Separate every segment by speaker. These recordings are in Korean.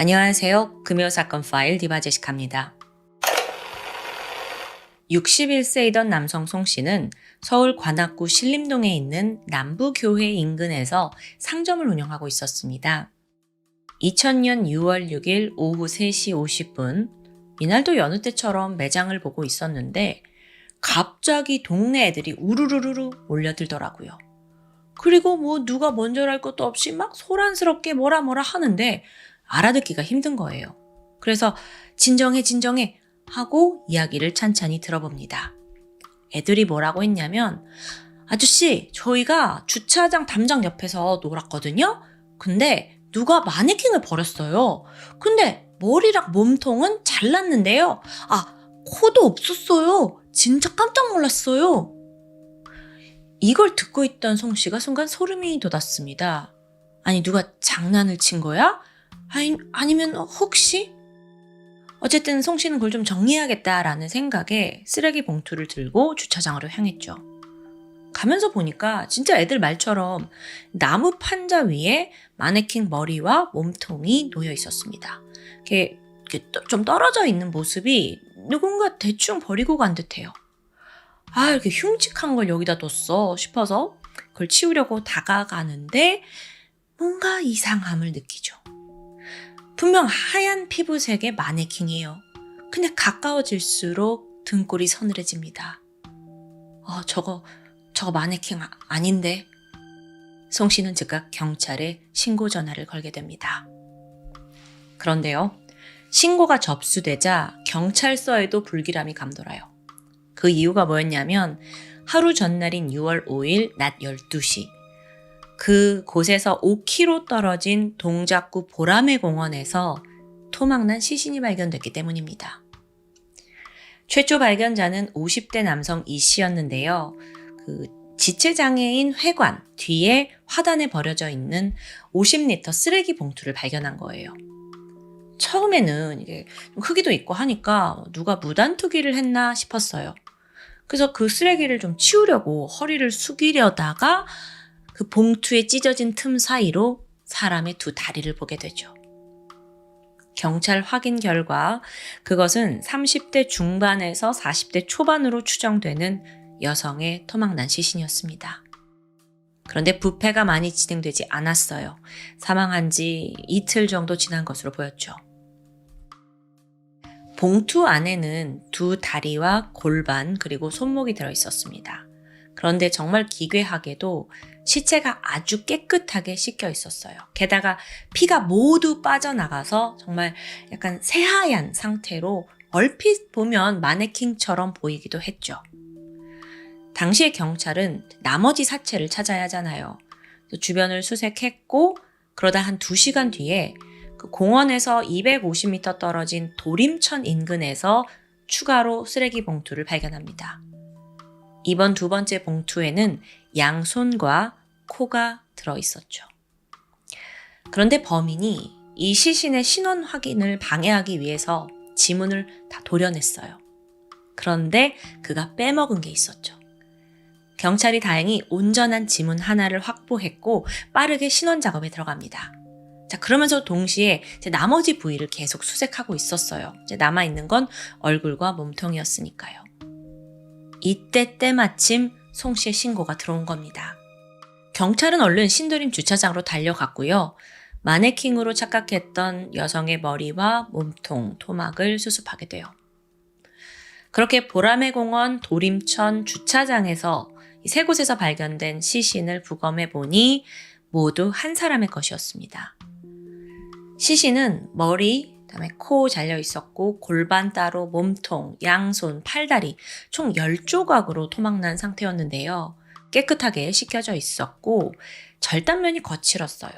Speaker 1: 안녕하세요. 금요사건 파일 디바제시카입니다. 61세이던 남성 송 씨는 서울 관악구 신림동에 있는 남부교회 인근에서 상점을 운영하고 있었습니다. 2000년 6월 6일 오후 3시 50분, 이날도 여느 때처럼 매장을 보고 있었는데 갑자기 동네 애들이 우르르르 몰려들더라고요. 그리고 누가 먼저랄 것도 없이 막 소란스럽게 뭐라 하는데 알아듣기가 힘든 거예요. 그래서 진정해 하고 이야기를 찬찬히 들어봅니다. 애들이 뭐라고 했냐면, 아저씨, 저희가 주차장 담장 옆에서 놀았거든요? 근데 누가 마네킹을 버렸어요. 근데 머리랑 몸통은 잘랐는데요. 코도 없었어요. 진짜 깜짝 놀랐어요. 이걸 듣고 있던 송 씨가 순간 소름이 돋았습니다. 아니, 누가 장난을 친 거야? 아니면 혹시? 어쨌든 송 씨는 그걸 좀 정리해야겠다라는 생각에 쓰레기 봉투를 들고 주차장으로 향했죠. 가면서 보니까 진짜 애들 말처럼 나무 판자 위에 마네킹 머리와 몸통이 놓여 있었습니다. 이렇게 좀 떨어져 있는 모습이 누군가 대충 버리고 간 듯해요. 이렇게 흉측한 걸 여기다 뒀어 싶어서 그걸 치우려고 다가가는데 뭔가 이상함을 느끼죠. 분명 하얀 피부색의 마네킹이에요. 근데 가까워질수록 등골이 서늘해집니다. 저거 마네킹 아닌데? 송 씨는 즉각 경찰에 신고 전화를 걸게 됩니다. 그런데요, 신고가 접수되자 경찰서에도 불길함이 감돌아요. 그 이유가 뭐였냐면 하루 전날인 6월 5일 낮 12시 그 곳에서 5km 떨어진 동작구 보라매 공원에서 토막난 시신이 발견됐기 때문입니다. 최초 발견자는 50대 남성 이 씨였는데요. 지체장애인 회관 뒤에 화단에 버려져 있는 50리터 쓰레기 봉투를 발견한 거예요. 처음에는 이게 흙이도 있고 하니까 누가 무단투기를 했나 싶었어요. 그래서 그 쓰레기를 좀 치우려고 허리를 숙이려다가 그 봉투에 찢어진 틈 사이로 사람의 두 다리를 보게 되죠. 경찰 확인 결과 그것은 30대 중반에서 40대 초반으로 추정되는 여성의 토막난 시신이었습니다. 그런데 부패가 많이 진행되지 않았어요. 사망한 지 이틀 정도 지난 것으로 보였죠. 봉투 안에는 두 다리와 골반 그리고 손목이 들어있었습니다. 그런데 정말 기괴하게도 시체가 아주 깨끗하게 씻겨 있었어요. 게다가 피가 모두 빠져나가서 정말 약간 새하얀 상태로 얼핏 보면 마네킹처럼 보이기도 했죠. 당시에 경찰은 나머지 사체를 찾아야 하잖아요. 주변을 수색했고 그러다 한 2시간 뒤에 그 공원에서 250m 떨어진 도림천 인근에서 추가로 쓰레기 봉투를 발견합니다. 이번 두 번째 봉투에는 양손과 코가 들어있었죠. 그런데 범인이 이 시신의 신원 확인을 방해하기 위해서 지문을 다 도려냈어요. 그런데 그가 빼먹은 게 있었죠. 경찰이 다행히 온전한 지문 하나를 확보했고 빠르게 신원 작업에 들어갑니다. 그러면서 동시에 나머지 부위를 계속 수색하고 있었어요. 남아있는 건 얼굴과 몸통이었으니까요. 이때 때마침 송 씨의 신고가 들어온 겁니다. 경찰은 얼른 신도림 주차장으로 달려갔고요. 마네킹으로 착각했던 여성의 머리와 몸통, 토막을 수습하게 돼요. 그렇게 보라매공원 도림천 주차장에서 세 곳에서 발견된 시신을 부검해 보니 모두 한 사람의 것이었습니다. 시신은 머리, 그다음에 코 잘려 있었고 골반 따로 몸통, 양손, 팔다리 총 10조각으로 토막난 상태였는데요. 깨끗하게 씻겨져 있었고 절단면이 거칠었어요.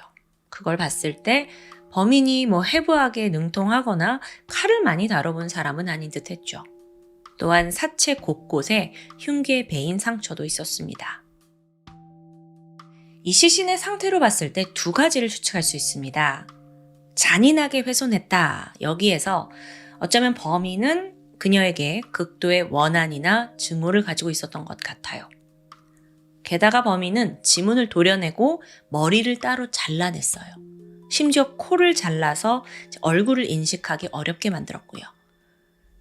Speaker 1: 그걸 봤을 때 범인이 해부하게 능통하거나 칼을 많이 다뤄본 사람은 아닌 듯 했죠. 또한 사체 곳곳에 흉기에 베인 상처도 있었습니다. 이 시신의 상태로 봤을 때 두 가지를 추측할 수 있습니다. 잔인하게 훼손했다. 여기에서 어쩌면 범인은 그녀에게 극도의 원한이나 증오를 가지고 있었던 것 같아요. 게다가 범인은 지문을 도려내고 머리를 따로 잘라냈어요. 심지어 코를 잘라서 얼굴을 인식하기 어렵게 만들었고요.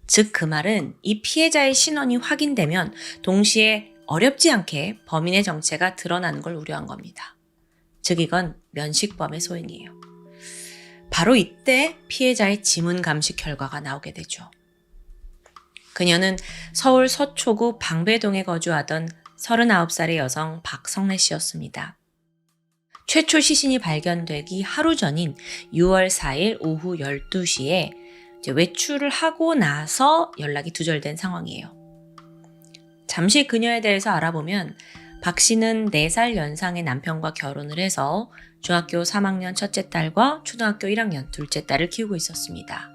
Speaker 1: 즉 그 말은 이 피해자의 신원이 확인되면 동시에 어렵지 않게 범인의 정체가 드러나는 걸 우려한 겁니다. 즉 이건 면식범의 소행이에요. 바로 이때 피해자의 지문 감식 결과가 나오게 되죠. 그녀는 서울 서초구 방배동에 거주하던 39살의 여성 박성래 씨였습니다. 최초 시신이 발견되기 하루 전인 6월 4일 오후 12시에 외출을 하고 나서 연락이 두절된 상황이에요. 잠시 그녀에 대해서 알아보면 박 씨는 4살 연상의 남편과 결혼을 해서 중학교 3학년 첫째 딸과 초등학교 1학년 둘째 딸을 키우고 있었습니다.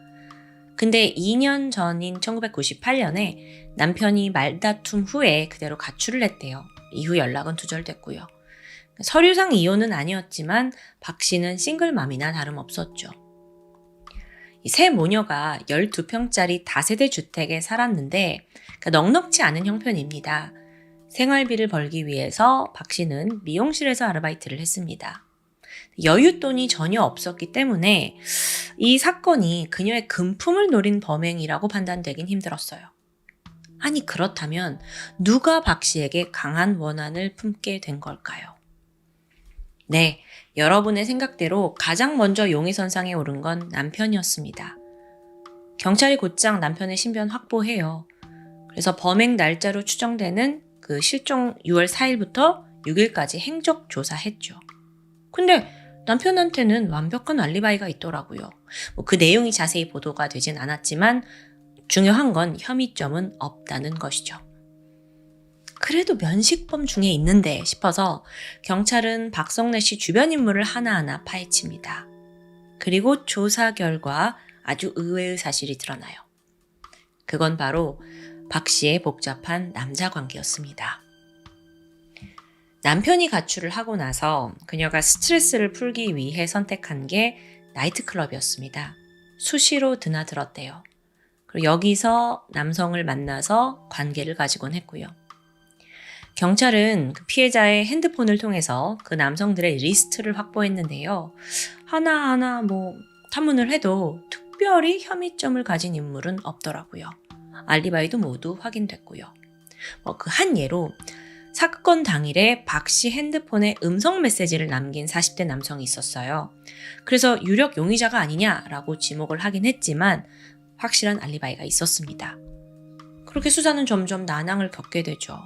Speaker 1: 근데 2년 전인 1998년에 남편이 말다툼 후에 그대로 가출을 했대요. 이후 연락은 두절됐고요. 서류상 이혼은 아니었지만 박 씨는 싱글맘이나 다름없었죠. 이 세 모녀가 12평짜리 다세대 주택에 살았는데 넉넉지 않은 형편입니다. 생활비를 벌기 위해서 박 씨는 미용실에서 아르바이트를 했습니다. 여윳돈이 전혀 없었기 때문에 이 사건이 그녀의 금품을 노린 범행이라고 판단되긴 힘들었어요. 아니 그렇다면 누가 박 씨에게 강한 원한을 품게 된 걸까요? 네, 여러분의 생각대로 가장 먼저 용의선상에 오른 건 남편이었습니다. 경찰이 곧장 남편의 신변 확보해요. 그래서 범행 날짜로 추정되는 그 실종 6월 4일부터 6일까지 행적 조사했죠. 근데 남편한테는 완벽한 알리바이가 있더라고요. 그 내용이 자세히 보도가 되진 않았지만 중요한 건 혐의점은 없다는 것이죠. 그래도 면식범 중에 있는데 싶어서 경찰은 박성래 씨 주변 인물을 하나하나 파헤칩니다. 그리고 조사 결과 아주 의외의 사실이 드러나요. 그건 바로 박 씨의 복잡한 남자 관계였습니다. 남편이 가출을 하고 나서 그녀가 스트레스를 풀기 위해 선택한 게 나이트클럽이었습니다. 수시로 드나들었대요. 그리고 여기서 남성을 만나서 관계를 가지곤 했고요. 경찰은 그 피해자의 핸드폰을 통해서 그 남성들의 리스트를 확보했는데요. 하나하나 탐문을 해도 특별히 혐의점을 가진 인물은 없더라고요. 알리바이도 모두 확인됐고요. 그 한 예로 사건 당일에 박 씨 핸드폰에 음성 메시지를 남긴 40대 남성이 있었어요. 그래서 유력 용의자가 아니냐라고 지목을 하긴 했지만 확실한 알리바이가 있었습니다. 그렇게 수사는 점점 난항을 겪게 되죠.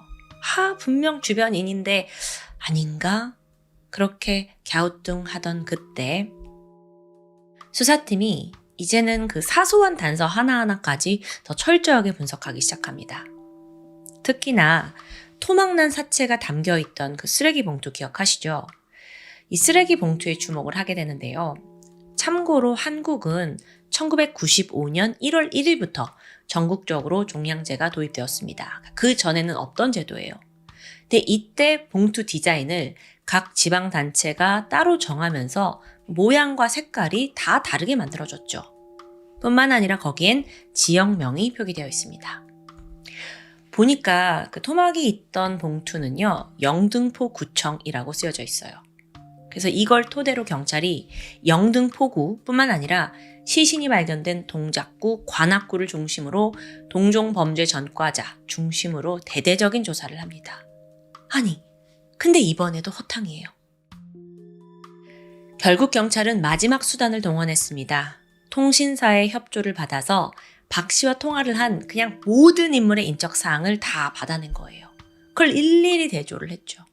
Speaker 1: 분명 주변인인데 아닌가? 그렇게 갸우뚱하던 그때 수사팀이 이제는 그 사소한 단서 하나하나까지 더 철저하게 분석하기 시작합니다. 특히나 토막난 사체가 담겨있던 그 쓰레기 봉투 기억하시죠? 이 쓰레기 봉투에 주목을 하게 되는데요. 참고로 한국은 1995년 1월 1일부터 전국적으로 종량제가 도입되었습니다. 그 전에는 없던 제도예요. 근데 이때 봉투 디자인을 각 지방단체가 따로 정하면서 모양과 색깔이 다 다르게 만들어졌죠. 뿐만 아니라 거기엔 지역명이 표기되어 있습니다. 보니까 그 토막이 있던 봉투는요, 영등포구청이라고 쓰여져 있어요. 그래서 이걸 토대로 경찰이 영등포구뿐만 아니라 시신이 발견된 동작구, 관악구를 중심으로 동종범죄 전과자 중심으로 대대적인 조사를 합니다. 아니, 근데 이번에도 허탕이에요. 결국 경찰은 마지막 수단을 동원했습니다. 통신사의 협조를 받아서 박 씨와 통화를 한 그냥 모든 인물의 인적 사항을 다 받아낸 거예요. 그걸 일일이 대조를 했죠.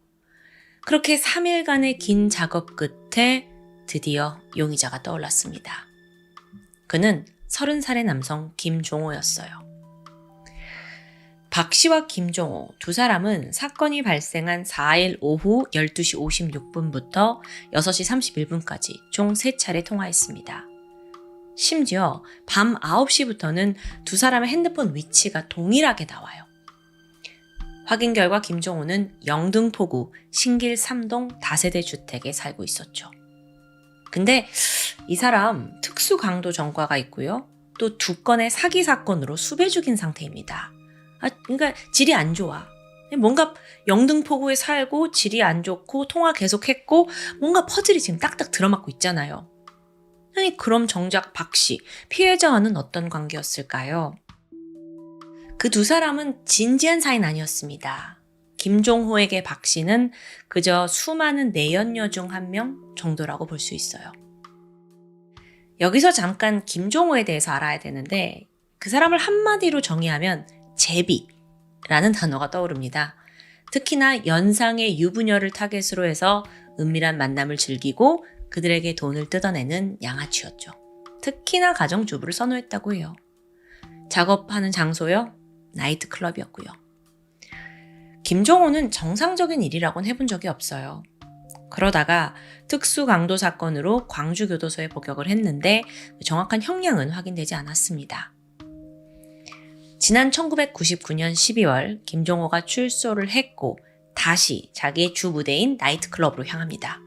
Speaker 1: 그렇게 3일간의 긴 작업 끝에 드디어 용의자가 떠올랐습니다. 그는 30살의 남성 김종호였어요. 박 씨와 김종호 두 사람은 사건이 발생한 4일 오후 12시 56분부터 6시 31분까지 총 3차례 통화했습니다. 심지어 밤 9시부터는 두 사람의 핸드폰 위치가 동일하게 나와요. 확인 결과 김종호는 영등포구 신길 3동 다세대 주택에 살고 있었죠. 근데 이 사람 특수 강도 전과가 있고요. 또 2건의 사기 사건으로 수배 중인 상태입니다. 그러니까 질이 안 좋아. 뭔가 영등포구에 살고 질이 안 좋고 통화 계속했고 뭔가 퍼즐이 지금 딱딱 들어맞고 있잖아요. 아니, 그럼 정작 박 씨, 피해자와는 어떤 관계였을까요? 그 두 사람은 진지한 사이는 아니었습니다. 김종호에게 박 씨는 그저 수많은 내연녀 중 한 명 정도라고 볼 수 있어요. 여기서 잠깐 김종호에 대해서 알아야 되는데 그 사람을 한마디로 정의하면 제비라는 단어가 떠오릅니다. 특히나 연상의 유부녀를 타겟으로 해서 은밀한 만남을 즐기고 그들에게 돈을 뜯어내는 양아치였죠. 특히나 가정주부를 선호했다고 해요. 작업하는 장소요? 나이트클럽이었고요. 김종호는 정상적인 일이라고는 해본 적이 없어요. 그러다가 특수강도 사건으로 광주교도소에 복역을 했는데 정확한 형량은 확인되지 않았습니다. 지난 1999년 12월 김종호가 출소를 했고 다시 자기의 주 무대인 나이트클럽으로 향합니다.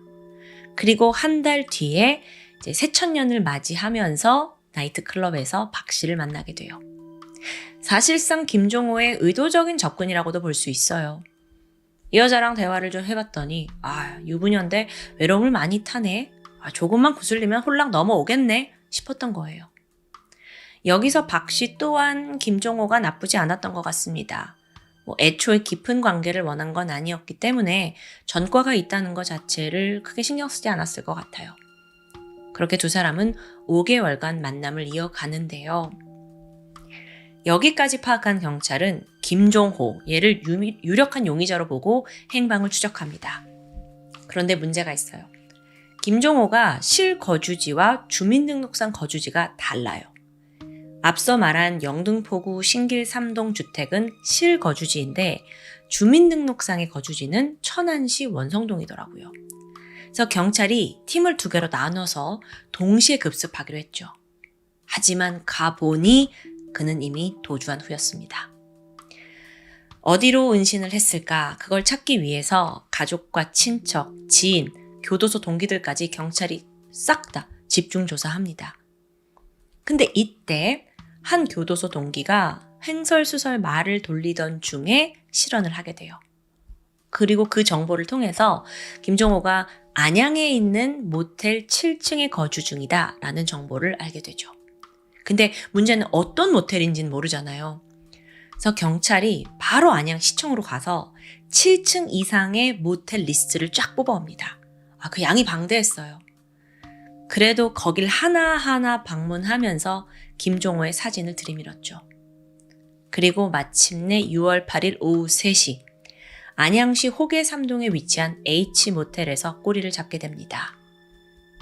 Speaker 1: 그리고 한 달 뒤에 이제 새천년을 맞이하면서 나이트클럽에서 박 씨를 만나게 돼요. 사실상 김종호의 의도적인 접근이라고도 볼 수 있어요. 이 여자랑 대화를 좀 해봤더니 유부녀인데 외로움을 많이 타네. 조금만 구슬리면 홀랑 넘어오겠네 싶었던 거예요. 여기서 박 씨 또한 김종호가 나쁘지 않았던 것 같습니다. 애초에 깊은 관계를 원한 건 아니었기 때문에 전과가 있다는 것 자체를 크게 신경 쓰지 않았을 것 같아요. 그렇게 두 사람은 5개월간 만남을 이어가는데요. 여기까지 파악한 경찰은 김종호, 얘를 유력한 용의자로 보고 행방을 추적합니다. 그런데 문제가 있어요. 김종호가 실거주지와 주민등록상 거주지가 달라요. 앞서 말한 영등포구 신길 3동 주택은 실거주지인데 주민등록상의 거주지는 천안시 원성동이더라고요. 그래서 경찰이 팀을 2개로 나눠서 동시에 급습하기로 했죠. 하지만 가보니 그는 이미 도주한 후였습니다. 어디로 은신을 했을까? 그걸 찾기 위해서 가족과 친척, 지인, 교도소 동기들까지 경찰이 싹 다 집중 조사합니다. 근데 이때 한 교도소 동기가 횡설수설 말을 돌리던 중에 실언을 하게 돼요. 그리고 그 정보를 통해서 김종호가 안양에 있는 모텔 7층에 거주 중이다 라는 정보를 알게 되죠. 근데 문제는 어떤 모텔인지는 모르잖아요. 그래서 경찰이 바로 안양시청으로 가서 7층 이상의 모텔 리스트를 쫙 뽑아옵니다. 그 양이 방대했어요. 그래도 거길 하나하나 방문하면서 김종호의 사진을 들이밀었죠. 그리고 마침내 6월 8일 오후 3시 안양시 호계 3동에 위치한 H모텔에서 꼬리를 잡게 됩니다.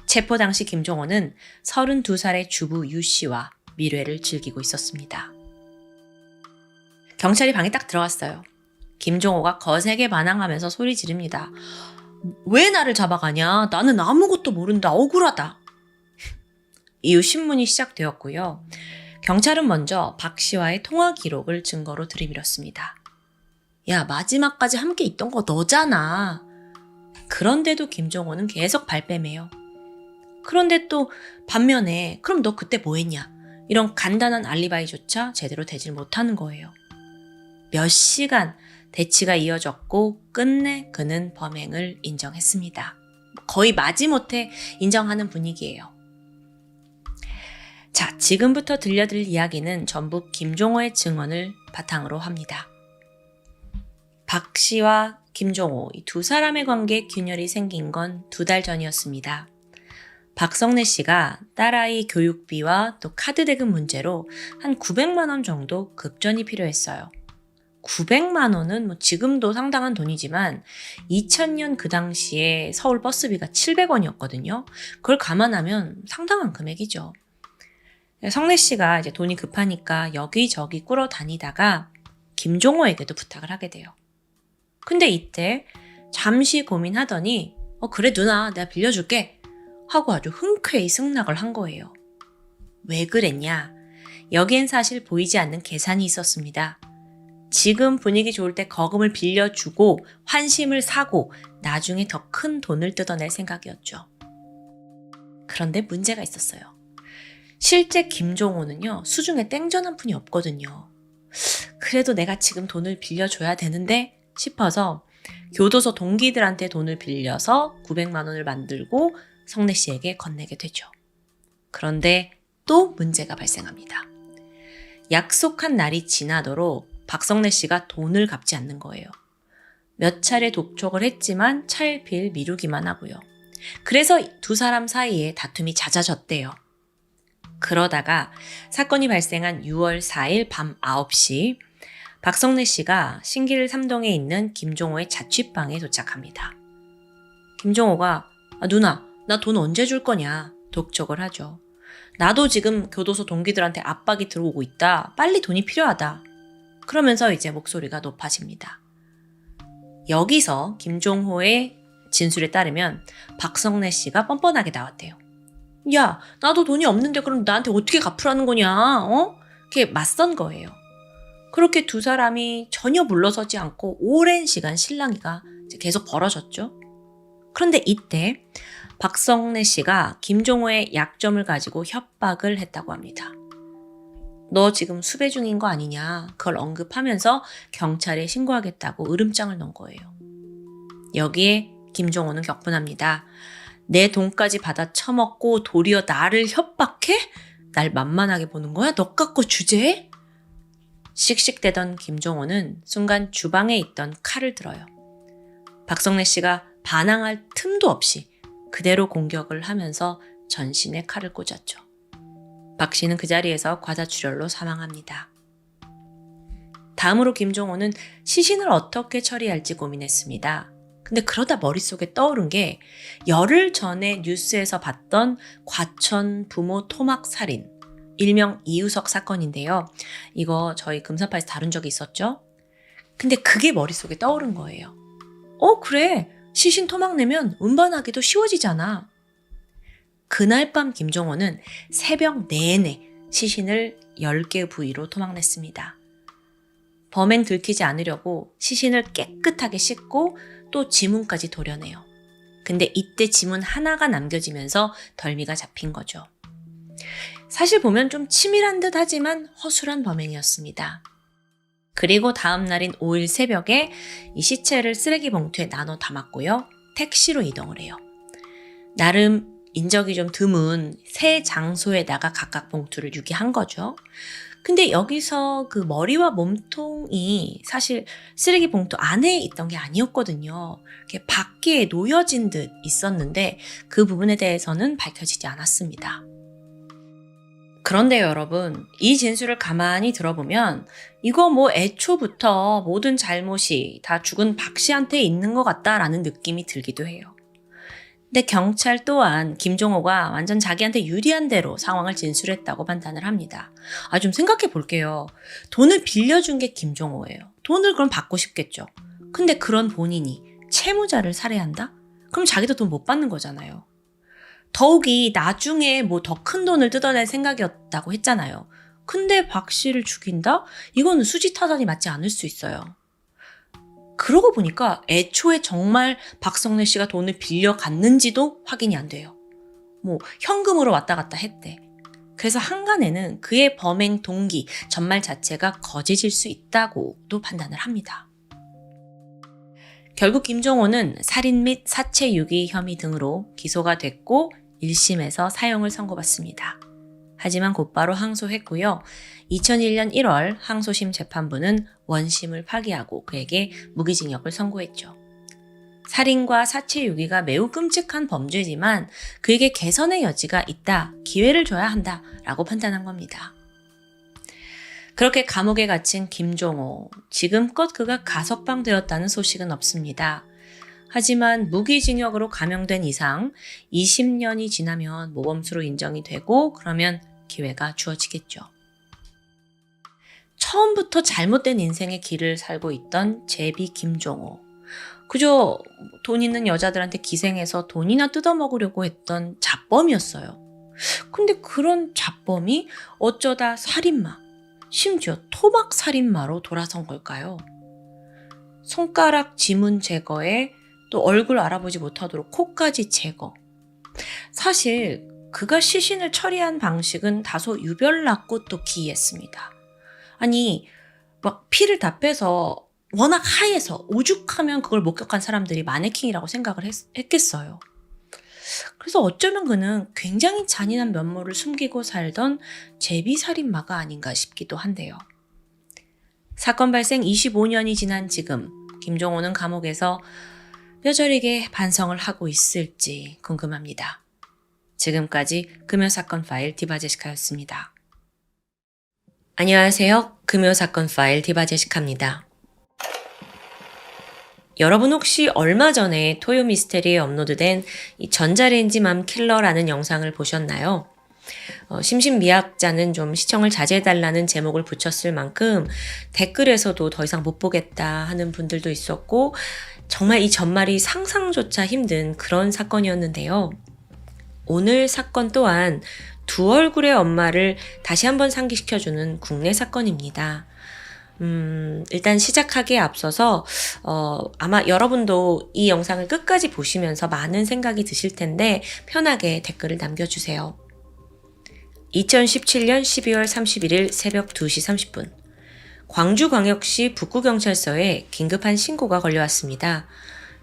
Speaker 1: 체포 당시 김종호는 32살의 주부 유 씨와 밀회를 즐기고 있었습니다. 경찰이 방에 딱 들어갔어요. 김종호가 거세게 반항하면서 소리 지릅니다. 왜 나를 잡아가냐? 나는 아무것도 모른다. 억울하다. 이후 신문이 시작되었고요. 경찰은 먼저 박 씨와의 통화 기록을 증거로 들이밀었습니다. 야, 마지막까지 함께 있던 거 너잖아. 그런데도 김종호는 계속 발뺌해요. 그런데 또 반면에 그럼 너 그때 뭐 했냐? 이런 간단한 알리바이조차 제대로 되질 못하는 거예요. 몇 시간 대치가 이어졌고 끝내 그는 범행을 인정했습니다. 거의 마지못해 인정하는 분위기예요. 자, 지금부터 들려드릴 이야기는 전부 김종호의 증언을 바탕으로 합니다. 박 씨와 김종호, 이 두 사람의 관계에 균열이 생긴 건 2달 전이었습니다. 박성래 씨가 딸아이 교육비와 또 카드 대금 문제로 한 900만 원 정도 급전이 필요했어요. 900만 원은 지금도 상당한 돈이지만 2000년 그 당시에 서울 버스비가 700원이었거든요. 그걸 감안하면 상당한 금액이죠. 성래 씨가 이제 돈이 급하니까 여기저기 꾸러 다니다가 김종호에게도 부탁을 하게 돼요. 근데 이때 잠시 고민하더니 그래 누나 내가 빌려줄게 하고 아주 흔쾌히 승낙을 한 거예요. 왜 그랬냐? 여기엔 사실 보이지 않는 계산이 있었습니다. 지금 분위기 좋을 때 거금을 빌려주고 환심을 사고 나중에 더 큰 돈을 뜯어낼 생각이었죠. 그런데 문제가 있었어요. 실제 김종호는요, 수중에 땡전 한 푼이 없거든요. 그래도 내가 지금 돈을 빌려줘야 되는데 싶어서 교도소 동기들한테 돈을 빌려서 900만 원을 만들고 성래 씨에게 건네게 되죠. 그런데 또 문제가 발생합니다. 약속한 날이 지나도록 박성래 씨가 돈을 갚지 않는 거예요. 몇 차례 독촉을 했지만 차일피일 미루기만 하고요. 그래서 두 사람 사이에 다툼이 잦아졌대요. 그러다가 사건이 발생한 6월 4일 밤 9시 박성래 씨가 신길 3동에 있는 김종호의 자취방에 도착합니다. 김종호가 누나, 나 돈 언제 줄 거냐 독촉을 하죠. 나도 지금 교도소 동기들한테 압박이 들어오고 있다. 빨리 돈이 필요하다. 그러면서 이제 목소리가 높아집니다. 여기서 김종호의 진술에 따르면 박성래 씨가 뻔뻔하게 나왔대요. 야, 나도 돈이 없는데 그럼 나한테 어떻게 갚으라는 거냐? 이렇게 맞선 거예요. 그렇게 두 사람이 전혀 물러서지 않고 오랜 시간 실랑이가 계속 벌어졌죠. 그런데 이때 박성래 씨가 김종호의 약점을 가지고 협박을 했다고 합니다. 너 지금 수배 중인 거 아니냐? 그걸 언급하면서 경찰에 신고하겠다고 으름장을 놓은 거예요. 여기에 김종호는 격분합니다. 내 돈까지 받아 처먹고 도리어 나를 협박해? 날 만만하게 보는 거야? 너 갖고 주제해? 씩씩대던 김종호는 순간 주방에 있던 칼을 들어요. 박성래 씨가 반항할 틈도 없이 그대로 공격을 하면서 전신에 칼을 꽂았죠. 박 씨는 그 자리에서 과다출혈로 사망합니다. 다음으로 김종호는 시신을 어떻게 처리할지 고민했습니다. 근데 그러다 머릿속에 떠오른 게 열흘 전에 뉴스에서 봤던 과천 부모 토막 살인, 일명 이우석 사건인데요. 이거 저희 금사파에서 다룬 적이 있었죠? 근데 그게 머릿속에 떠오른 거예요. 그래. 시신 토막 내면 운반하기도 쉬워지잖아. 그날 밤 김종호는 새벽 내내 시신을 10개 부위로 토막냈습니다. 범행 들키지 않으려고 시신을 깨끗하게 씻고 또 지문까지 도려내요. 근데 이때 지문 하나가 남겨지면서 덜미가 잡힌 거죠. 사실 보면 좀 치밀한 듯 하지만 허술한 범행이었습니다. 그리고 다음 날인 5일 새벽에 이 시체를 쓰레기 봉투에 나눠 담았고요. 택시로 이동을 해요. 나름 인적이 좀 드문 세 장소에다가 각각 봉투를 유기한 거죠. 근데 여기서 그 머리와 몸통이 사실 쓰레기 봉투 안에 있던 게 아니었거든요. 이렇게 밖에 놓여진 듯 있었는데 그 부분에 대해서는 밝혀지지 않았습니다. 그런데 여러분, 이 진술을 가만히 들어보면 이거 뭐 애초부터 모든 잘못이 다 죽은 박 씨한테 있는 것 같다라는 느낌이 들기도 해요. 근데 경찰 또한 김종호가 완전 자기한테 유리한 대로 상황을 진술했다고 판단을 합니다. 좀 생각해 볼게요. 돈을 빌려준 게 김종호예요. 돈을 그럼 받고 싶겠죠. 근데 그런 본인이 채무자를 살해한다? 그럼 자기도 돈 못 받는 거잖아요. 더욱이 나중에 뭐 더 큰 돈을 뜯어낼 생각이었다고 했잖아요. 근데 박 씨를 죽인다? 이거는 수지타산이 맞지 않을 수 있어요. 그러고 보니까 애초에 정말 박성래 씨가 돈을 빌려갔는지도 확인이 안 돼요. 뭐 현금으로 왔다 갔다 했대. 그래서 한간에는 그의 범행 동기, 전말 자체가 거짓일 수 있다고도 판단을 합니다. 결국 김종호는 살인 및 사체 유기 혐의 등으로 기소가 됐고 1심에서 사형을 선고받습니다. 하지만 곧바로 항소했고요. 2001년 1월 항소심 재판부는 원심을 파기하고 그에게 무기징역을 선고했죠. 살인과 사체 유기가 매우 끔찍한 범죄지만 그에게 개선의 여지가 있다, 기회를 줘야 한다라고 판단한 겁니다. 그렇게 감옥에 갇힌 김종호, 지금껏 그가 가석방되었다는 소식은 없습니다. 하지만 무기징역으로 감형된 이상 20년이 지나면 모범수로 인정이 되고 그러면 기회가 주어지겠죠. 처음부터 잘못된 인생의 길을 살고 있던 제비 김종호. 그저 돈 있는 여자들한테 기생해서 돈이나 뜯어먹으려고 했던 잡범이었어요. 근데 그런 잡범이 어쩌다 살인마, 심지어 토막 살인마로 돌아선 걸까요? 손가락 지문 제거에 또 얼굴 알아보지 못하도록 코까지 제거. 사실 그가 시신을 처리한 방식은 다소 유별났고 또 기이했습니다. 아니 막 피를 다 빼서 워낙 하얘서 오죽하면 그걸 목격한 사람들이 마네킹이라고 생각을 했겠어요. 그래서 어쩌면 그는 굉장히 잔인한 면모를 숨기고 살던 제비살인마가 아닌가 싶기도 한데요. 사건 발생 25년이 지난 지금 김종호는 감옥에서 뼈저리게 반성을 하고 있을지 궁금합니다. 지금까지 금요사건 파일 디바제시카였습니다. 안녕하세요. 금요사건 파일 디바제시카입니다. 여러분 혹시 얼마 전에 토요 미스테리에 업로드된 이 전자레인지맘 킬러라는 영상을 보셨나요? 심신미약자는 좀 시청을 자제해달라는 제목을 붙였을 만큼 댓글에서도 더 이상 못 보겠다 하는 분들도 있었고 정말 이 전말이 상상조차 힘든 그런 사건이었는데요. 오늘 사건 또한 두 얼굴의 엄마를 다시 한번 상기시켜주는 국내 사건입니다. 일단 시작하기에 앞서서 아마 여러분도 이 영상을 끝까지 보시면서 많은 생각이 드실 텐데 편하게 댓글을 남겨주세요. 2017년 12월 31일 새벽 2시 30분 광주광역시 북구경찰서에 긴급한 신고가 걸려왔습니다.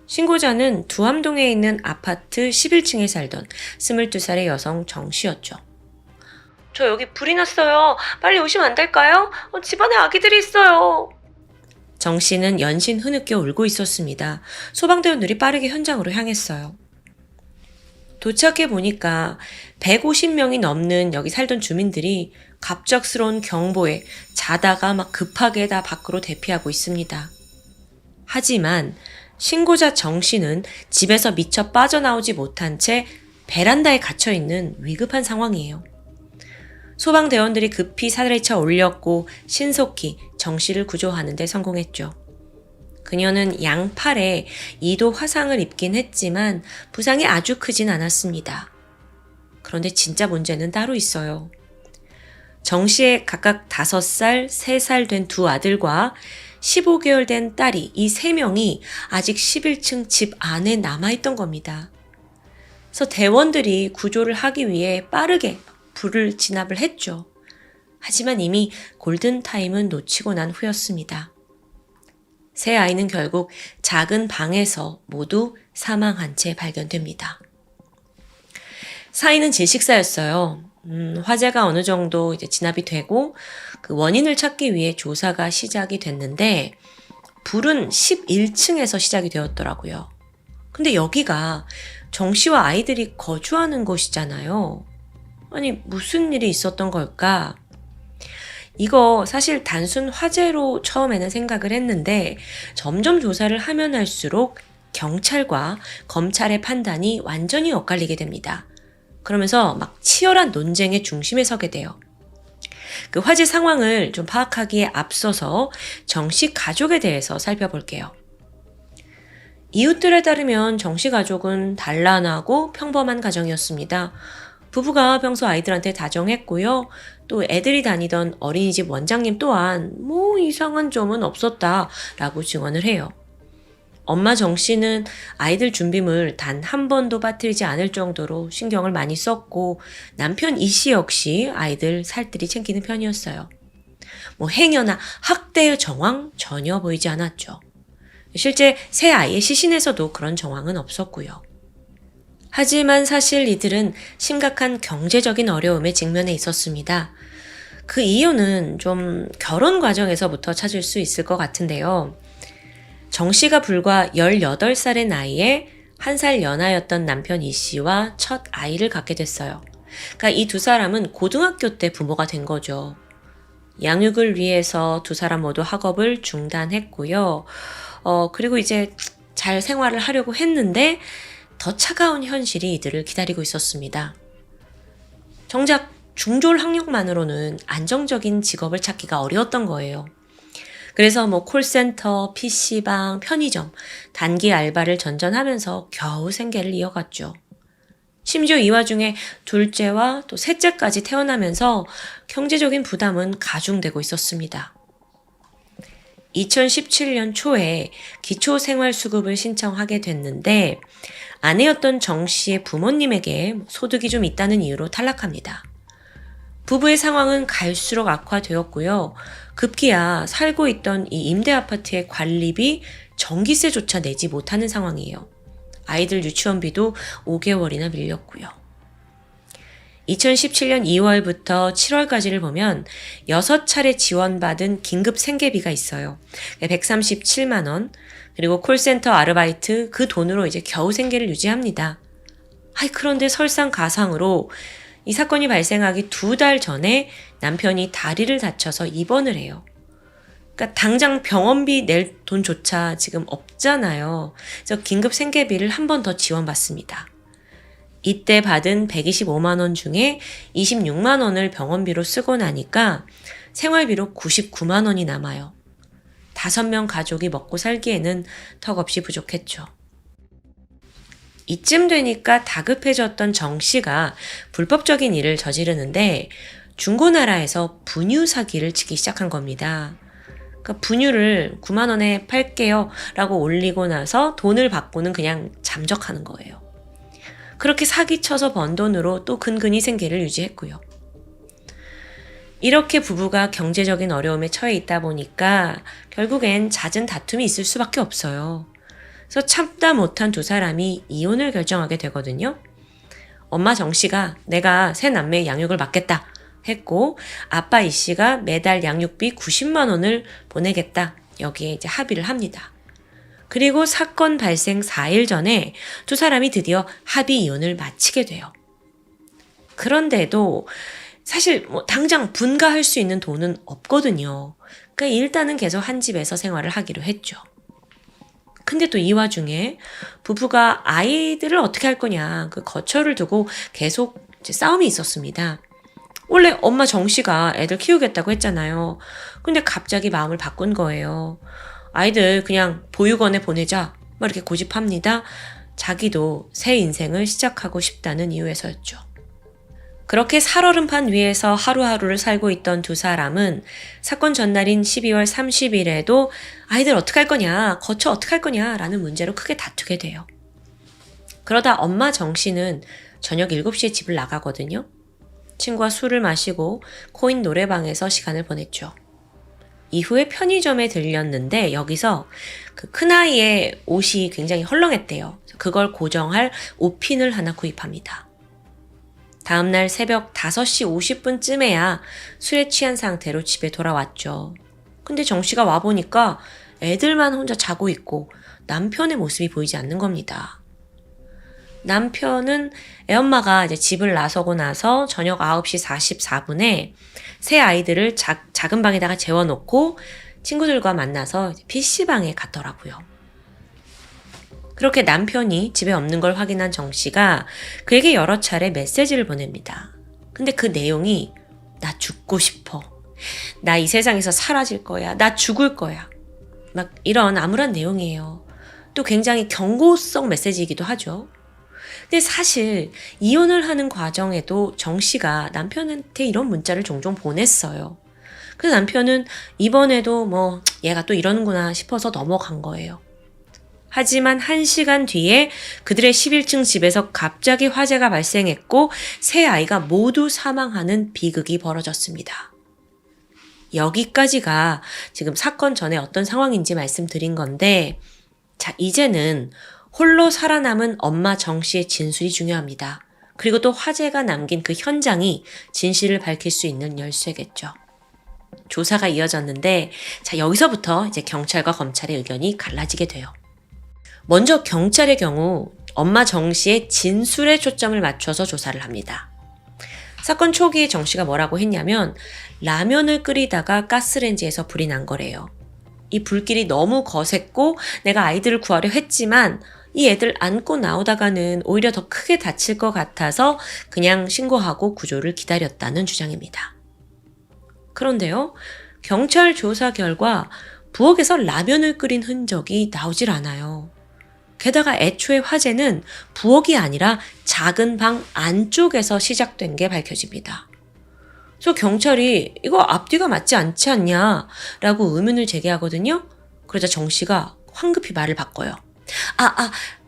Speaker 1: 신고자는 두암동에 있는 아파트 11층에 살던 22살의 여성 정 씨였죠. 저 여기 불이 났어요. 빨리 오시면 안 될까요? 집안에 아기들이 있어요. 정 씨는 연신 흐느껴 울고 있었습니다. 소방대원들이 빠르게 현장으로 향했어요. 도착해 보니까 150명이 넘는 여기 살던 주민들이 갑작스러운 경보에 자다가 막 급하게 다 밖으로 대피하고 있습니다. 하지만 신고자 정 씨는 집에서 미처 빠져나오지 못한 채 베란다에 갇혀 있는 위급한 상황이에요. 소방대원들이 급히 사다리차 올렸고 신속히 정 씨를 구조하는 데 성공했죠. 그녀는 양팔에 2도 화상을 입긴 했지만 부상이 아주 크진 않았습니다. 그런데 진짜 문제는 따로 있어요. 정 씨의 각각 5살, 3살 된 두 아들과 15개월 된 딸이 이 3명이 아직 11층 집 안에 남아있던 겁니다. 그래서 대원들이 구조를 하기 위해 빠르게 불을 진압을 했죠. 하지만 이미 골든타임은 놓치고 난 후였습니다. 세 아이는 결국 작은 방에서 모두 사망한 채 발견됩니다. 사인은 질식사였어요. 화재가 어느 정도 이제 진압이 되고 그 원인을 찾기 위해 조사가 시작이 됐는데 불은 11층에서 시작이 되었더라고요. 근데 여기가 정 씨와 아이들이 거주하는 곳이잖아요. 아니 무슨 일이 있었던 걸까? 이거 사실 단순 화재로 처음에는 생각을 했는데 점점 조사를 하면 할수록 경찰과 검찰의 판단이 완전히 엇갈리게 됩니다. 그러면서 막 치열한 논쟁의 중심에 서게 돼요. 그 화재 상황을 좀 파악하기에 앞서서 정 씨 가족에 대해서 살펴볼게요. 이웃들에 따르면 정 씨 가족은 단란하고 평범한 가정이었습니다. 부부가 평소 아이들한테 다정했고요. 또 애들이 다니던 어린이집 원장님 또한 뭐 이상한 점은 없었다라고 증언을 해요. 엄마 정 씨는 아이들 준비물 단 한 번도 빠뜨리지 않을 정도로 신경을 많이 썼고 남편 이 씨 역시 아이들 살뜰히 챙기는 편이었어요. 뭐 행여나 학대의 정황 전혀 보이지 않았죠. 실제 새 아이의 시신에서도 그런 정황은 없었고요. 하지만 사실 이들은 심각한 경제적인 어려움에 직면해 있었습니다. 그 이유는 좀 결혼 과정에서부터 찾을 수 있을 것 같은데요. 정 씨가 불과 18살의 나이에 1살 연하였던 남편 이 씨와 첫 아이를 갖게 됐어요. 그러니까 이 두 사람은 고등학교 때 부모가 된 거죠. 양육을 위해서 두 사람 모두 학업을 중단했고요. 그리고 이제 잘 생활을 하려고 했는데 더 차가운 현실이 이들을 기다리고 있었습니다. 정작 중졸 학력만으로는 안정적인 직업을 찾기가 어려웠던 거예요. 그래서 뭐 콜센터, PC방, 편의점, 단기 알바를 전전하면서 겨우 생계를 이어갔죠. 심지어 이 와중에 둘째와 또 셋째까지 태어나면서 경제적인 부담은 가중되고 있었습니다. 2017년 초에 기초생활수급을 신청하게 됐는데 아내였던 정 씨의 부모님에게 소득이 좀 있다는 이유로 탈락합니다. 부부의 상황은 갈수록 악화되었고요. 급기야 살고 있던 이 임대 아파트의 관리비, 전기세조차 내지 못하는 상황이에요. 아이들 유치원비도 5개월이나 밀렸고요. 2017년 2월부터 7월까지를 보면 6차례 지원받은 긴급 생계비가 있어요. 137만 원, 그리고 콜센터 아르바이트 그 돈으로 이제 겨우 생계를 유지합니다. 그런데 설상가상으로 이 사건이 발생하기 2달 전에 남편이 다리를 다쳐서 입원을 해요. 그러니까 당장 병원비 낼 돈조차 지금 없잖아요. 그래서 긴급 생계비를 한 번 더 지원받습니다. 이때 받은 125만 원 중에 26만 원을 병원비로 쓰고 나니까 생활비로 99만 원이 남아요. 5명 가족이 먹고 살기에는 턱없이 부족했죠. 이쯤 되니까 다급해졌던 정 씨가 불법적인 일을 저지르는데 중고나라에서 분유 사기를 치기 시작한 겁니다. 그러니까 분유를 9만 원에 팔게요 라고 올리고 나서 돈을 받고는 그냥 잠적하는 거예요. 그렇게 사기쳐서 번 돈으로 또 근근히 생계를 유지했고요. 이렇게 부부가 경제적인 어려움에 처해 있다 보니까 결국엔 잦은 다툼이 있을 수밖에 없어요. 그래서 참다 못한 두 사람이 이혼을 결정하게 되거든요. 엄마 정 씨가 내가 새 남매의 양육을 맡겠다 했고, 아빠 이 씨가 매달 양육비 90만 원을 보내겠다. 여기에 이제 합의를 합니다. 그리고 사건 발생 4일 전에 두 사람이 드디어 합의 이혼을 마치게 돼요. 그런데도 사실 당장 분가할 수 있는 돈은 없거든요. 그러니까 일단은 계속 한 집에서 생활을 하기로 했죠. 근데 또 이 와중에 부부가 아이들을 어떻게 할 거냐, 그 거처를 두고 계속 이제 싸움이 있었습니다. 원래 엄마 정 씨가 애들 키우겠다고 했잖아요. 근데 갑자기 마음을 바꾼 거예요. 아이들 그냥 보육원에 보내자, 막 이렇게 고집합니다. 자기도 새 인생을 시작하고 싶다는 이유에서였죠. 그렇게 살얼음판 위에서 하루하루를 살고 있던 두 사람은 사건 전날인 12월 30일에도 아이들 어떡할 거냐, 거처 어떡할 거냐 라는 문제로 크게 다투게 돼요. 그러다 엄마 정 씨는 저녁 7시에 집을 나가거든요. 친구와 술을 마시고 코인 노래방에서 시간을 보냈죠. 이후에 편의점에 들렸는데 여기서 그 큰아이의 옷이 굉장히 헐렁했대요. 그걸 고정할 옷핀을 하나 구입합니다. 다음날 새벽 5시 50분쯤에야 술에 취한 상태로 집에 돌아왔죠. 근데 정 씨가 와보니까 애들만 혼자 자고 있고 남편의 모습이 보이지 않는 겁니다. 남편은 애엄마가 이제 집을 나서고 나서 저녁 9시 44분에 새 아이들을 작은 방에다가 재워놓고 친구들과 만나서 PC방에 갔더라고요. 그렇게 남편이 집에 없는 걸 확인한 정 씨가 그에게 여러 차례 메시지를 보냅니다. 근데 그 내용이 나 죽고 싶어. 나 이 세상에서 사라질 거야. 나 죽을 거야. 막 이런 암울한 내용이에요. 또 굉장히 경고성 메시지이기도 하죠. 근데 사실 이혼을 하는 과정에도 정 씨가 남편한테 이런 문자를 종종 보냈어요. 그래서 남편은 이번에도 얘가 또 이러는구나 싶어서 넘어간 거예요. 하지만 1시간 뒤에 그들의 11층 집에서 갑자기 화재가 발생했고 세 아이가 모두 사망하는 비극이 벌어졌습니다. 여기까지가 지금 사건 전에 어떤 상황인지 말씀드린 건데, 자, 이제는 홀로 살아남은 엄마 정 씨의 진술이 중요합니다. 그리고 또 화재가 남긴 그 현장이 진실을 밝힐 수 있는 열쇠겠죠. 조사가 이어졌는데, 자, 여기서부터 이제 경찰과 검찰의 의견이 갈라지게 돼요. 먼저 경찰의 경우 엄마 정 씨의 진술에 초점을 맞춰서 조사를 합니다. 사건 초기에 정 씨가 뭐라고 했냐면 라면을 끓이다가 가스레인지에서 불이 난 거래요. 이 불길이 너무 거셌고 내가 아이들을 구하려 했지만 이 애들 안고 나오다가는 오히려 더 크게 다칠 것 같아서 그냥 신고하고 구조를 기다렸다는 주장입니다. 그런데요, 경찰 조사 결과 부엌에서 라면을 끓인 흔적이 나오질 않아요. 게다가 애초에 화재는 부엌이 아니라 작은 방 안쪽에서 시작된 게 밝혀집니다. 그래서 경찰이 이거 앞뒤가 맞지 않지 않냐라고 의문을 제기하거든요. 그러자 정 씨가 황급히 말을 바꿔요.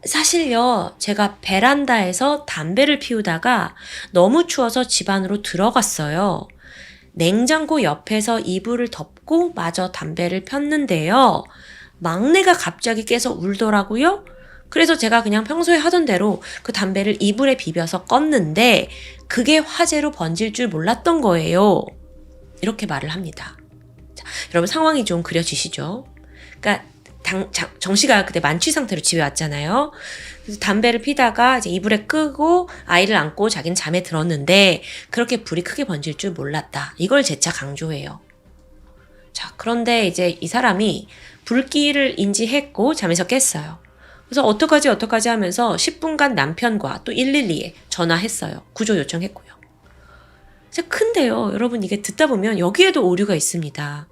Speaker 1: 사실요, 제가 베란다에서 담배를 피우다가 너무 추워서 집 안으로 들어갔어요. 냉장고 옆에서 이불을 덮고 마저 담배를 폈는데요. 막내가 갑자기 깨서 울더라고요. 그래서 제가 그냥 평소에 하던 대로 그 담배를 이불에 비벼서 껐는데 그게 화재로 번질 줄 몰랐던 거예요. 이렇게 말을 합니다. 자, 여러분 상황이 좀 그려지시죠? 그러니까 정 씨가 그때 만취 상태로 집에 왔잖아요. 그래서 담배를 피다가 이제 이불에 끄고 아이를 안고 자기는 잠에 들었는데 그렇게 불이 크게 번질 줄 몰랐다. 이걸 재차 강조해요. 자, 그런데 이제 이 사람이 불길을 인지했고 잠에서 깼어요. 그래서 어떡하지 하면서 10분간 남편과 또 112에 전화했어요. 구조 요청했고요. 근데요, 여러분 이게 듣다 보면 여기에도 오류가 있습니다.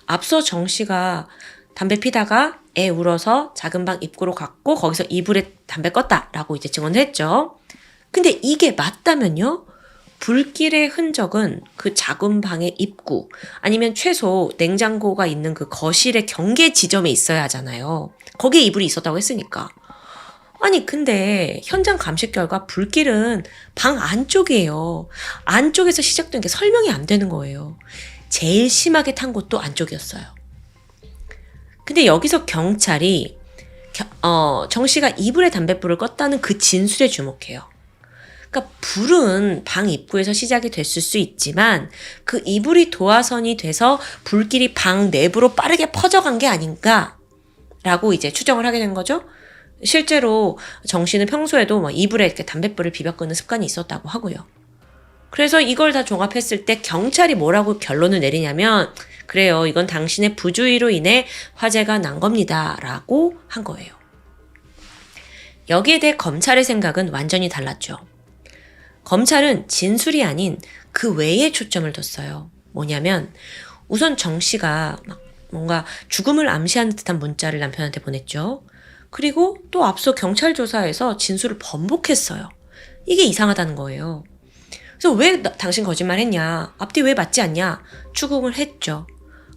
Speaker 1: 앞서 정 씨가 담배 피다가 애 울어서 작은 방 입구로 갔고 거기서 이불에 담배 껐다라고 이제 증언을 했죠. 근데 이게 맞다면요? 불길의 흔적은 그 작은 방의 입구 아니면 최소 냉장고가 있는 그 거실의 경계 지점에 있어야 하잖아요. 거기에 이불이 있었다고 했으니까. 아니 근데 현장 감식 결과 불길은 방 안쪽이에요. 안쪽에서 시작된 게 설명이 안 되는 거예요. 제일 심하게 탄 곳도 안쪽이었어요. 근데 여기서 경찰이 정 씨가 이불에 담뱃불을 껐다는 그 진술에 주목해요. 그러니까 불은 방 입구에서 시작이 됐을 수 있지만 그 이불이 도화선이 돼서 불길이 방 내부로 빠르게 퍼져간 게 아닌가라고 이제 추정을 하게 된 거죠. 실제로 정 씨는 평소에도 뭐 이불에 이렇게 담뱃불을 비벼 끄는 습관이 있었다고 하고요. 그래서 이걸 다 종합했을 때 경찰이 뭐라고 결론을 내리냐면 그래요. 이건 당신의 부주의로 인해 화재가 난 겁니다. 라고 한 거예요. 여기에 대해 검찰의 생각은 완전히 달랐죠. 검찰은 진술이 아닌 그 외에 초점을 뒀어요. 뭐냐면 우선 정 씨가 막 뭔가 죽음을 암시하는 듯한 문자를 남편한테 보냈죠. 그리고 또 앞서 경찰 조사에서 진술을 번복했어요. 이게 이상하다는 거예요. 그래서 왜 당신 거짓말했냐? 앞뒤 왜 맞지 않냐? 추궁을 했죠.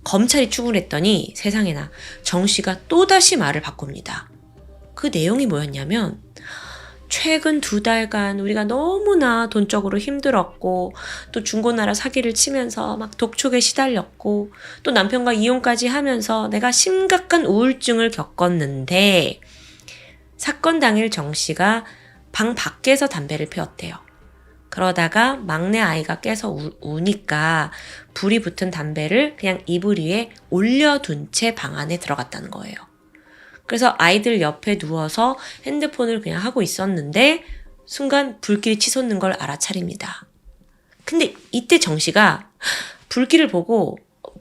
Speaker 1: 검찰이 추궁을 했더니 세상에나 정 씨가 또다시 말을 바꿉니다. 그 내용이 뭐였냐면 최근 2달간 우리가 너무나 돈적으로 힘들었고 또 중고나라 사기를 치면서 막 독촉에 시달렸고 또 남편과 이혼까지 하면서 내가 심각한 우울증을 겪었는데 사건 당일 정 씨가 방 밖에서 담배를 피웠대요. 그러다가 막내 아이가 깨서 우니까 불이 붙은 담배를 그냥 이불 위에 올려둔 채 방 안에 들어갔다는 거예요. 그래서 아이들 옆에 누워서 핸드폰을 그냥 하고 있었는데 순간 불길이 치솟는 걸 알아차립니다. 근데 이때 정 씨가 불길을 보고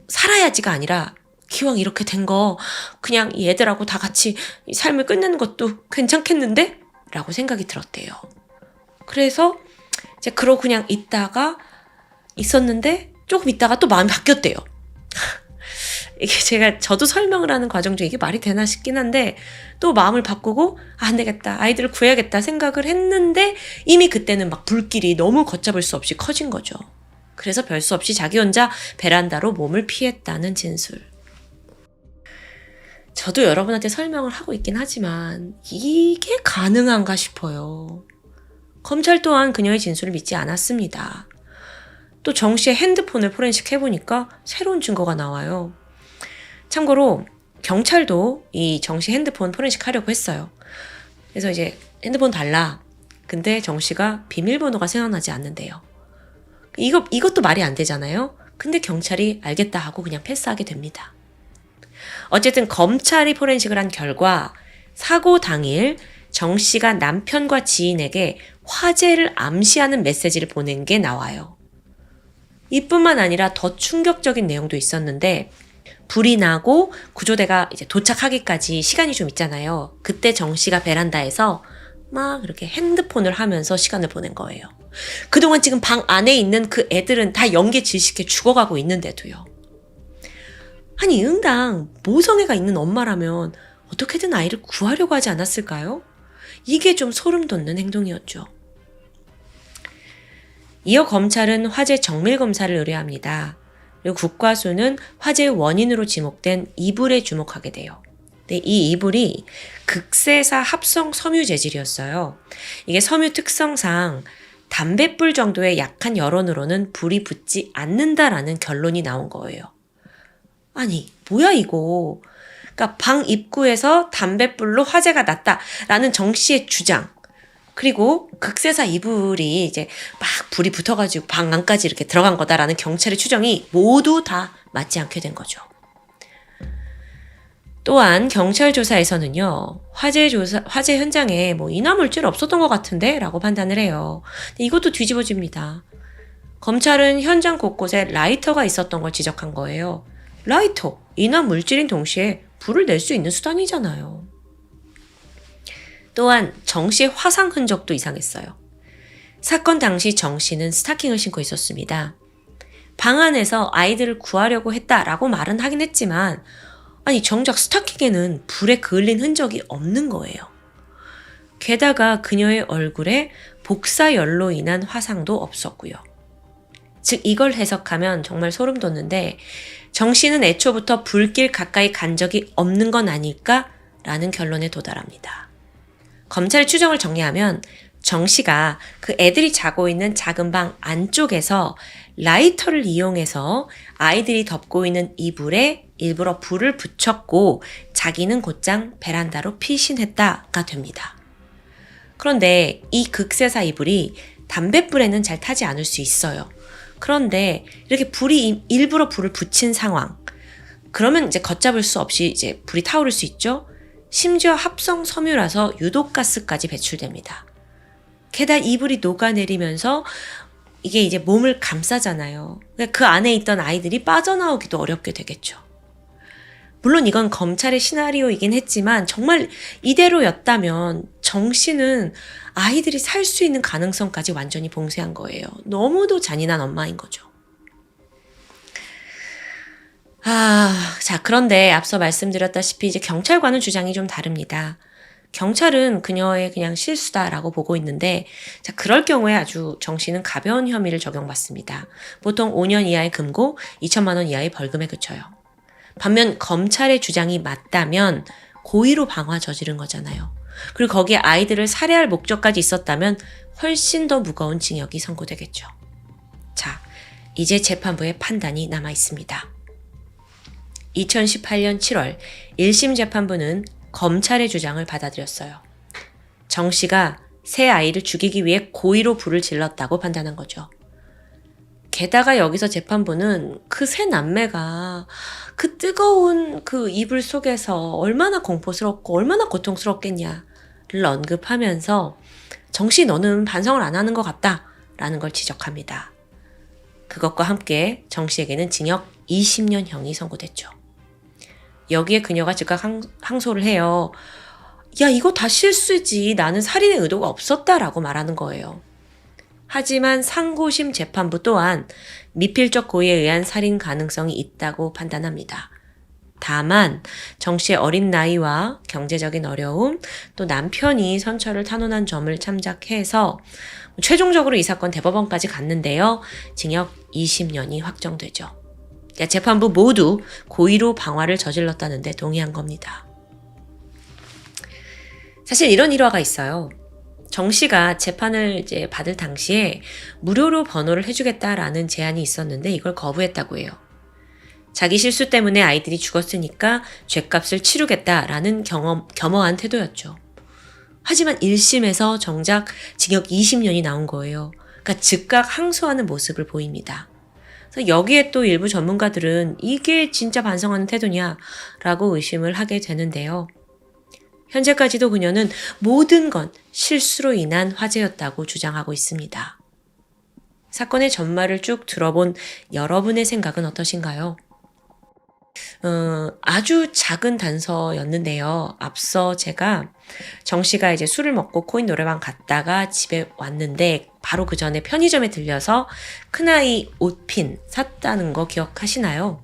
Speaker 1: 살아야지가 아니라 기왕 이렇게 된 거 그냥 얘들하고 다 같이 삶을 끝내는 것도 괜찮겠는데? 라고 생각이 들었대요. 그래서 이제 그러고 그냥 있었는데 조금 있다가 또 마음이 바뀌었대요. 이게 저도 설명을 하는 과정 중에 이게 말이 되나 싶긴 한데 또 마음을 바꾸고 안 되겠다. 아이들을 구해야겠다 생각을 했는데 이미 그때는 막 불길이 너무 걷잡을 수 없이 커진 거죠. 그래서 별 수 없이 자기 혼자 베란다로 몸을 피했다는 진술. 저도 여러분한테 설명을 하고 있긴 하지만 이게 가능한가 싶어요. 검찰 또한 그녀의 진술을 믿지 않았습니다. 또 정 씨의 핸드폰을 포렌식 해보니까 새로운 증거가 나와요. 참고로 경찰도 이 정 씨 핸드폰 포렌식 하려고 했어요. 그래서 이제 핸드폰 달라. 근데 정 씨가 비밀번호가 생각나지 않는데요. 이것도 말이 안 되잖아요. 근데 경찰이 알겠다 하고 그냥 패스하게 됩니다. 어쨌든 검찰이 포렌식을 한 결과 사고 당일 정 씨가 남편과 지인에게 화재를 암시하는 메시지를 보낸 게 나와요. 이뿐만 아니라 더 충격적인 내용도 있었는데 불이 나고 구조대가 이제 도착하기까지 시간이 좀 있잖아요. 그때 정 씨가 베란다에서 막 이렇게 핸드폰을 하면서 시간을 보낸 거예요. 그동안 지금 방 안에 있는 그 애들은 다 연기에 질식해 죽어가고 있는데도요. 아니 응당 모성애가 있는 엄마라면 어떻게든 아이를 구하려고 하지 않았을까요? 이게 좀 소름 돋는 행동이었죠. 이어 검찰은 화재 정밀 검사를 의뢰합니다. 그리고 국과수는 화재의 원인으로 지목된 이불에 주목하게 돼요. 근데 이 이불이 극세사 합성 섬유 재질이었어요. 이게 섬유 특성상 담뱃불 정도의 약한 열원으로는 불이 붙지 않는다라는 결론이 나온 거예요. 아니 뭐야 이거. 그러니까 방 입구에서 담뱃불로 화재가 났다라는 정 씨의 주장. 그리고 극세사 이불이 이제 막 불이 붙어가지고 방 안까지 이렇게 들어간 거다라는 경찰의 추정이 모두 다 맞지 않게 된 거죠. 또한 경찰 조사에서는요, 화재 현장에 뭐 인화물질 없었던 것 같은데? 라고 판단을 해요. 근데 이것도 뒤집어집니다. 검찰은 현장 곳곳에 라이터가 있었던 걸 지적한 거예요. 라이터, 인화물질인 동시에 불을 낼 수 있는 수단이잖아요. 또한 정 씨의 화상 흔적도 이상했어요. 사건 당시 정 씨는 스타킹을 신고 있었습니다. 방 안에서 아이들을 구하려고 했다라고 말은 하긴 했지만 아니 정작 스타킹에는 불에 그을린 흔적이 없는 거예요. 게다가 그녀의 얼굴에 복사열로 인한 화상도 없었고요. 즉 이걸 해석하면 정말 소름 돋는데 정 씨는 애초부터 불길 가까이 간 적이 없는 건 아닐까라는 결론에 도달합니다. 검찰의 추정을 정리하면 정 씨가 그 애들이 자고 있는 작은 방 안쪽에서 라이터를 이용해서 아이들이 덮고 있는 이불에 일부러 불을 붙였고 자기는 곧장 베란다로 피신했다가 됩니다. 그런데 이 극세사 이불이 담뱃불에는 잘 타지 않을 수 있어요. 그런데 이렇게 일부러 불을 붙인 상황. 그러면 이제 걷잡을 수 없이 이제 불이 타오를 수 있죠. 심지어 합성 섬유라서 유독가스까지 배출됩니다. 게다가 이불이 녹아내리면서 이게 이제 몸을 감싸잖아요. 그 안에 있던 아이들이 빠져나오기도 어렵게 되겠죠. 물론 이건 검찰의 시나리오이긴 했지만 정말 이대로였다면 정 씨는 아이들이 살 수 있는 가능성까지 완전히 봉쇄한 거예요. 너무도 잔인한 엄마인 거죠. 자, 그런데 앞서 말씀드렸다시피 이제 경찰과는 주장이 좀 다릅니다. 경찰은 그녀의 그냥 실수다라고 보고 있는데, 자, 그럴 경우에 아주 정 씨는 가벼운 혐의를 적용받습니다. 보통 5년 이하의 금고, 2천만 원 이하의 벌금에 그쳐요. 반면 검찰의 주장이 맞다면 고의로 방화 저지른 거잖아요. 그리고 거기에 아이들을 살해할 목적까지 있었다면 훨씬 더 무거운 징역이 선고되겠죠. 자, 이제 재판부의 판단이 남아 있습니다. 2018년 7월 1심 재판부는 검찰의 주장을 받아들였어요. 정 씨가 새 아이를 죽이기 위해 고의로 불을 질렀다고 판단한 거죠. 게다가 여기서 재판부는 그 세 남매가 그 뜨거운 그 이불 속에서 얼마나 공포스럽고 얼마나 고통스럽겠냐를 언급하면서 정 씨 너는 반성을 안 하는 것 같다라는 걸 지적합니다. 그것과 함께 정 씨에게는 징역 20년형이 선고됐죠. 여기에 그녀가 즉각 항소를 해요. 야, 이거 다 실수지. 나는 살인의 의도가 없었다라고 말하는 거예요. 하지만 상고심 재판부 또한 미필적 고의에 의한 살인 가능성이 있다고 판단합니다. 다만 정 씨의 어린 나이와 경제적인 어려움, 또 남편이 선처를 탄원한 점을 참작해서 최종적으로 이 사건 대법원까지 갔는데요. 징역 20년이 확정되죠. 재판부 모두 고의로 방화를 저질렀다는데 동의한 겁니다. 사실 이런 일화가 있어요. 정 씨가 재판을 이제 받을 당시에 무료로 번호를 해주겠다라는 제안이 있었는데 이걸 거부했다고 해요. 자기 실수 때문에 아이들이 죽었으니까 죗값을 치르겠다라는 겸허한 태도였죠. 하지만 1심에서 정작 징역 20년이 나온 거예요. 그러니까 즉각 항소하는 모습을 보입니다. 그래서 여기에 또 일부 전문가들은 이게 진짜 반성하는 태도냐라고 의심을 하게 되는데요. 현재까지도 그녀는 모든 건 실수로 인한 화재였다고 주장하고 있습니다. 사건의 전말을 쭉 들어본 여러분의 생각은 어떠신가요? 아주 작은 단서였는데요. 앞서 제가 정 씨가 이제 술을 먹고 코인 노래방 갔다가 집에 왔는데 바로 그 전에 편의점에 들려서 큰아이 옷핀 샀다는 거 기억하시나요?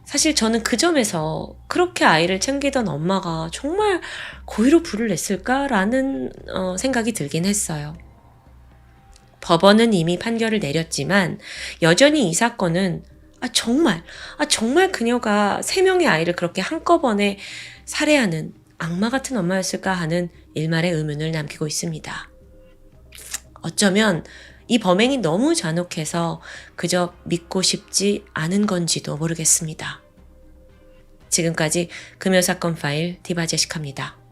Speaker 1: 사실 저는 그 점에서 그렇게 아이를 챙기던 엄마가 정말 고의로 불을 냈을까라는 생각이 들긴 했어요. 법원은 이미 판결을 내렸지만 여전히 이 사건은 정말 그녀가 3명의 아이를 그렇게 한꺼번에 살해하는 악마 같은 엄마였을까 하는 일말의 의문을 남기고 있습니다. 어쩌면 이 범행이 너무 잔혹해서 그저 믿고 싶지 않은 건지도 모르겠습니다. 지금까지 금요사건 파일 디바제시카입니다.